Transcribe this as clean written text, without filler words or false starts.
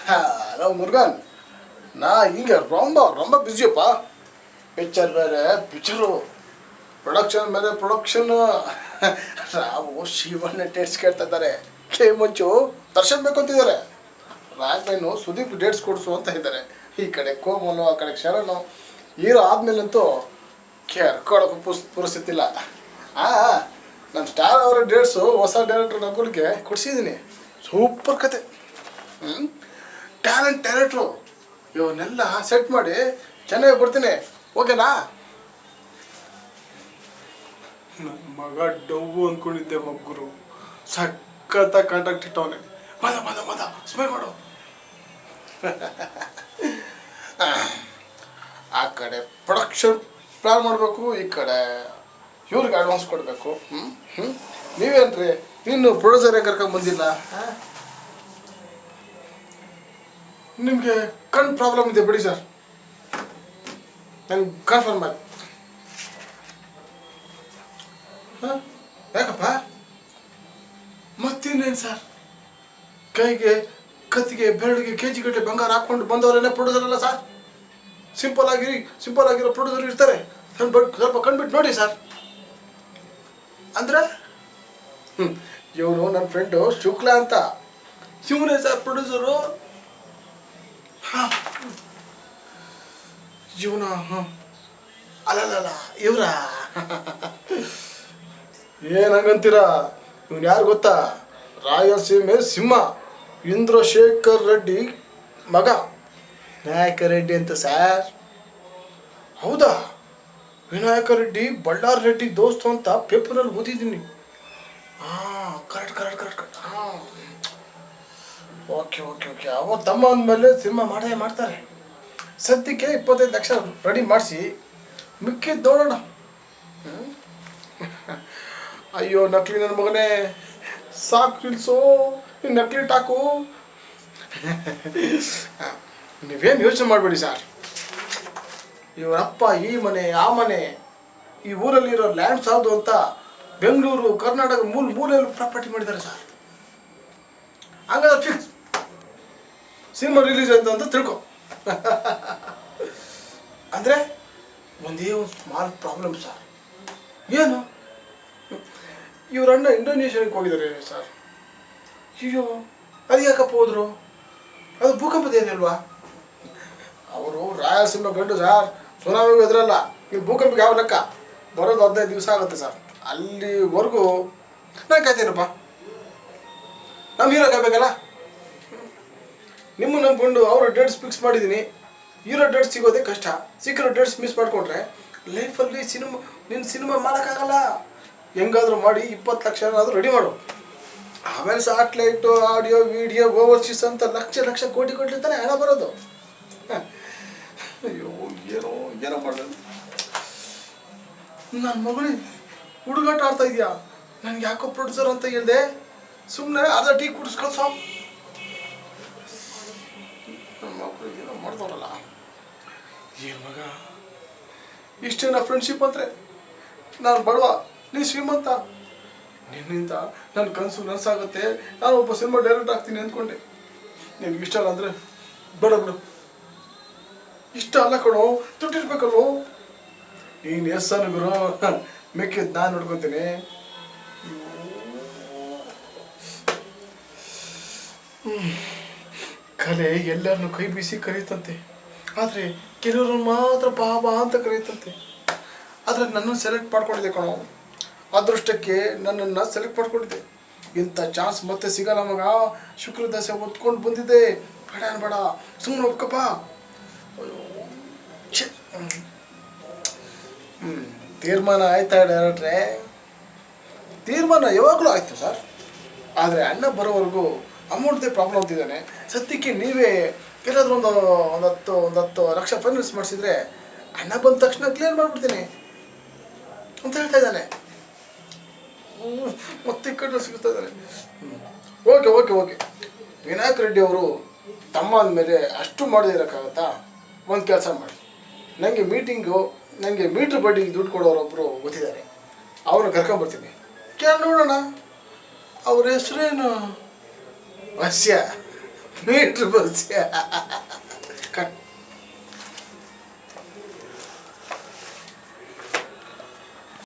Hello Murugan, ನಾ ಹಿಂಗೆ ரொம்ப ಬ್ಯುಸಿಯಪ್ಪ. ಪಿಕ್ಚರ್ ಬೇರೆ ಪಿಕ್ಚರು, ಪ್ರೊಡಕ್ಷನ್ ಬೇರೆ ಪ್ರೊಡಕ್ಷನ್ನು. ರಾವು ಶಿವಣ್ಣ ಡೇಟ್ಸ್ ಕೇಳ್ತಾ ಇದ್ದಾರೆ, ಕೆ ಮುಂಚು ದರ್ಶನ್ ಬೇಕು ಅಂತಿದ್ದಾರೆ, ರಾಘವೇನು ಸುದೀಪ್ ಡೇಟ್ಸ್ ಕೊಡಿಸು ಅಂತ ಇದ್ದಾರೆ. ಈ ಕಡೆ ಕೋಮಲು, ಆ ಕಡೆ ಶರಣು. ಹೀರೋ ಆದಮೇಲಂತೂ ಕೇಳ್ಕೊಳ್ಳೋಕೆ ಪರಿಸ್ಥಿತಿ ಇಲ್ಲ. ನಮ್ಮ ಸ್ಟಾರ್ ಅವರ ಡೇಟ್ಸು ಹೊಸ ಡೈರೆಕ್ಟ್ರ್ ನಗುಲ್ಗೆ ಕೊಡಿಸಿದ್ದೀನಿ. ಸೂಪರ್ ಕತೆ, ಟ್ಯಾಲೆಂಟ್ ಡೈರೆಕ್ಟ್ರು. ಇವನ್ನೆಲ್ಲ ಸೆಟ್ ಮಾಡಿ ಚೆನ್ನಾಗಿ ಬರ್ತೀನಿ, ಓಕೆನಾ? ನನ್ನ ಮಗ ಡವ್ವು ಅಂದ್ಕೊಂಡಿದ್ದೆ ಮಗ್ಗುರು, ಸಖತ್ತಾಗಿ ಕಾಂಟ್ಯಾಕ್ಟ್ ಇಟ್ಟವನೆ. ಮದ ಸ್ಮೈಲ್ ಮಾಡು. ಆ ಕಡೆ ಪ್ರೊಡಕ್ಷನ್ ಪ್ಲ್ಯಾನ್ ಮಾಡಬೇಕು, ಈ ಕಡೆ ಇವ್ರಿಗೆ ಅಡ್ವಾನ್ಸ್ ಕೊಡಬೇಕು. ನೀವೇನ್ರಿ ಇನ್ನು ಪ್ರೊಡ್ಯೂಸರೇ ಕರ್ಕೊಂಡು ಬಂದಿಲ್ಲ? ನಿಮಗೆ ಕಣ್ಣು ಪ್ರಾಬ್ಲಮ್ ಇದೆ ಬಿಡಿ ಸರ್, ನನಗೆ ಕನ್ಫರ್ಮ್ ಆಯ್ತು. ಯಾಕಪ್ಪ? ಮತ್ತಿನ್ನೇನು ಸರ್, ಕೈಗೆ ಕತ್ತಿಗೆ ಬೆರಳಿಗೆ ಕೆಜಿ ಗಟ್ಟಲೆ ಬಂಗಾರ ಹಾಕ್ಕೊಂಡು ಬಂದವರೇನೇ ಪ್ರೊಡ್ಯೂಸರ್ ಅಲ್ಲ ಸರ್. ಸಿಂಪಲ್ ಆಗಿರೋ ಪ್ರೊಡ್ಯೂಸರ್ ಇರ್ತಾರೆ. ಸ್ವಲ್ಪ ಕಂಡುಬಿಟ್ಟು ನೋಡಿ ಸರ್. ಅಂದರೆ ಇವನು ನನ್ನ ಫ್ರೆಂಡು ಶುಕ್ಲಾ ಅಂತ, ಇವನೇ ಸರ್ ಪ್ರೊಡ್ಯೂಸರು. ಇವನ ಅಲ್ಲಲ್ಲ ಇವರ ಏನಂಗಂತೀರ? ಇವನು ಯಾರು ಗೊತ್ತಾ? ರಾಯಲಸೀಮೆ ಸಿಂಹ ಇಂದ್ರಶೇಖರ್ ರೆಡ್ಡಿ ಮಗ, ವಿನಾಯಕ ರೆಡ್ಡಿ ಅಂತ ಸರ್. ಹೌದಾ? ವಿನಾಯಕ ರೆಡ್ಡಿ ಬಳ್ಳಾರಿ ರೆಡ್ಡಿ ದೋಸ್ತು ಅಂತ ಪೇಪರಲ್ಲಿ ಓದಿದ್ದೀನಿ. ಕರೆಕ್ಟ್. ಓಕೆ. ಅವ್ರ ತಮ್ಮ ಅಂದಮೇಲೆ ಸಿನಿಮಾ ಮಾಡ್ತಾರೆ. ಸದ್ಯಕ್ಕೆ 25 ಲಕ್ಷ ರೆಡಿ ಮಾಡಿಸಿ, ಮಿಕ್ಕಿದ್ದು ನೋಡೋಣ. ಅಯ್ಯೋ ನಕಲಿ ನನ್ನ ಮಗನೇ, ಸಾಕು ನಿಲ್ಸು ನಕಲಿ ಟಾಕು. ನೀವೇನು ಯೋಚನೆ ಮಾಡಬೇಡಿ ಸರ್. ಇವರಪ್ಪ ಈ ಮನೆ ಆ ಮನೆ, ಈ ಊರಲ್ಲಿರೋ ಲ್ಯಾಂಡ್ ಸಾಲದು ಅಂತ ಬೆಂಗಳೂರು ಕರ್ನಾಟಕ ಮೂಲೆಯಲ್ಲಿ ಪ್ರಾಪರ್ಟಿ ಮಾಡಿದ್ದಾರೆ ಸರ್. ಹಂಗಾದ್ರೆ ಫಿಕ್ಸ್ ಸಿನಿಮಾ ರಿಲೀಸ್ ಆಯ್ತು ಅಂತ ತಿಳ್ಕೊ. ಅಂದರೆ ಒಂದೇ ಒಂದು ಸ್ಮಾಲ್ ಪ್ರಾಬ್ಲಮ್ ಸರ್. ಏನು? ಇವರಣ್ಣ ಇಂಡೋನೇಷ್ಯಾಕ್ಕೆ ಹೋಗಿದ್ದಾರೆ ಸರ್. ಅಯ್ಯೋ, ಅದು ಯಾಕಪ್ಪ ಹೋದ್ರು? ಅದು ಭೂಕಂಪದ ಏನಿಲ್ವಾ? ಅವರು ರಾಯಲಸೀಮೆ ಗಂಡು ಸರ್, ಸುನಾಮಿಗೂ ಎದುರಲ್ಲ. ನೀವು ಭೂಕಂಪಕ್ಕೆ ಯಾವ ಲೆಕ್ಕ? ಬರೋದು 15 ದಿವಸ ಆಗುತ್ತೆ ಸರ್. ಅಲ್ಲಿವರೆಗೂ ನಾನು ಕಾಯ್ತೇನಪ್ಪ. ನಮ್ಮ ಹೀರೋ ಕಾಯ್ಬೇಕಲ್ಲ. ನಿಮ್ಮ ನಂಬ್ಕೊಂಡು ಅವರ ಡೇಟ್ಸ್ ಫಿಕ್ಸ್ ಮಾಡಿದ್ದೀನಿ. ಹೀರೋ ಡೇಟ್ಸ್ ಸಿಗೋದೇ ಕಷ್ಟ. ಸಿಕ್ಕಿರೋ ಡೇಟ್ಸ್ ಮಿಸ್ ಮಾಡಿಕೊಂಡ್ರೆ ಲೈಫಲ್ಲಿ ನಿನ್ನ ಸಿನಿಮಾ ಮಾಡೋಕ್ಕಾಗಲ್ಲ. ಹೆಂಗಾದರೂ ಮಾಡಿ 20 ಲಕ್ಷ ಏನಾದರೂ ರೆಡಿ ಮಾಡು. ಆಮೇಲೆ ಸ್ಯಾಟ್ಲೈಟು, ಆಡಿಯೋ, ವಿಡಿಯೋ, ಓವರ್ಸೀಸ್ ಅಂತ ಲಕ್ಷ ಕೋಟಿ ತಾನೆ ಹಣ ಬರೋದು. ಅಯ್ಯೋ ಏನೋ ಮಾಡೋದು. ನನ್ನ ಮಗನೇ ಹುಡುಗಾಟ ಆಡ್ತಾ ಇದೆಯಾ? ನನಗೆ ಯಾಕೋ ಪ್ರೊಡ್ಯೂಸರ್ ಅಂತ ಹೇಳಿದೆ, ಸುಮ್ಮನೆ ಅರ್ಧ ಟೀ ಕುಡಿಸ್ಕೊಳ್ಸೋ. ನನ್ನ ಮಕ್ಕಳು ಏನೋ ಮಾಡ್ತಾರಲ್ಲ. ಏನು ಮಗ, ಇಷ್ಟೇನ ಫ್ರೆಂಡ್ಶಿಪ್ ಅಂದರೆ? ನಾನು ಬಡವ, ನೀ ಶ್ರೀಮಂತ. ನಿನ್ನಿಂದ ನನ್ನ ಕನಸು ನನಸಾಗುತ್ತೆ. ನಾನು ಒಬ್ಬ ಸಿನಿಮಾ ಡೈರೆಕ್ಟ್ ಆಗ್ತೀನಿ ಅಂದ್ಕೊಂಡೆ. ನಿನಗೆ ಇಷ್ಟ ಅಲ್ಲ ಅಂದರೆ ಬಿಡು. ಇಷ್ಟ ಅಲ್ಲ ಕಣೋ, ದುಡ್ಡಿರ್ಬೇಕಲ್ವೋ. ನೀನು ಎಸ್ಸನ್ನು ಗುರು, ಮೆಕ್ಕಿದ್ದು ನಾನು ನೋಡ್ಕೊತೀನಿ. ಕಲೆ ಎಲ್ಲರನ್ನು ಕೈ ಬೀಸಿ ಕರೀತಂತೆ, ಆದರೆ ಕೆಲವ್ರನ್ನ ಮಾತ್ರ ಬಾಬಾ ಅಂತ ಕರೀತಂತೆ. ಆದರೆ ನನ್ನನ್ನು ಸೆಲೆಕ್ಟ್ ಮಾಡ್ಕೊಂಡಿದ್ದೆ ಕಣೋ. ಅದೃಷ್ಟಕ್ಕೆ ನನ್ನನ್ನು ಸೆಲೆಕ್ಟ್ ಮಾಡ್ಕೊಂಡಿದ್ದೆ. ಇಂಥ ಚಾನ್ಸ್ ಮತ್ತೆ ಸಿಗಲ್ಲ ಮಗ. ಶುಕ್ರ ದಶೆ ಒತ್ಕೊಂಡು ಬಂದಿದ್ದೆ. ಬೇಡ ಸುಮ್ಮನೆ ಒಪ್ಕಪ್ಪ. ತೀರ್ಮಾನ ಆಯ್ತಾ ಡೈರೆಕ್ಟ್ರೆ? ತೀರ್ಮಾನ ಯಾವಾಗಲೂ ಆಯಿತು ಸರ್. ಆದರೆ ಅಣ್ಣ ಬರೋವರೆಗೂ ಅಮೌಂಟ್ದೇ ಪ್ರಾಬ್ಲಮ್ ಅಂತಿದ್ದಾನೆ. ಸದ್ಯಕ್ಕೆ ನೀವೇ ಎಲ್ಲಾದರೂ ಒಂದು 10 ಲಕ್ಷ ಫೈನಾನ್ಸ್ ಮಾಡಿಸಿದ್ರೆ ಅಣ್ಣ ಬಂದ ತಕ್ಷಣ ಕ್ಲಿಯರ್ ಮಾಡಿಬಿಡ್ತೀನಿ ಅಂತ ಹೇಳ್ತಾ ಇದ್ದಾನೆ. ಮತ್ತೆ ಕಡೆ ಸಿಗ್ತಾ ಇದ್ದಾನೆ. ಓಕೆ. ವಿನಾಯಕ ರೆಡ್ಡಿ ಅವರು ತಮ್ಮ ಅಂದಮೇಲೆ ಅಷ್ಟು ಮಾಡದೇ ಇರೋಕ್ಕಾಗತ್ತಾ? ಒಂದು ಕೆಲಸ ಮಾಡಿ, ನನಗೆ ಮೀಟ್ರ್ ಬಡ್ಡಿಗೆ ದುಡ್ಡು ಕೊಡೋರೊಬ್ಬರು ಗೊತ್ತಿದ್ದಾರೆ. ಅವ್ರನ್ನ ಕರ್ಕೊಂಬರ್ತೀನಿ. ನೋಡೋಣ. ಅವ್ರ ಹೆಸರೇನು? ವಸ್ಯ ಮೀಟ್ರ್ ಬಸ್ ಕಟ್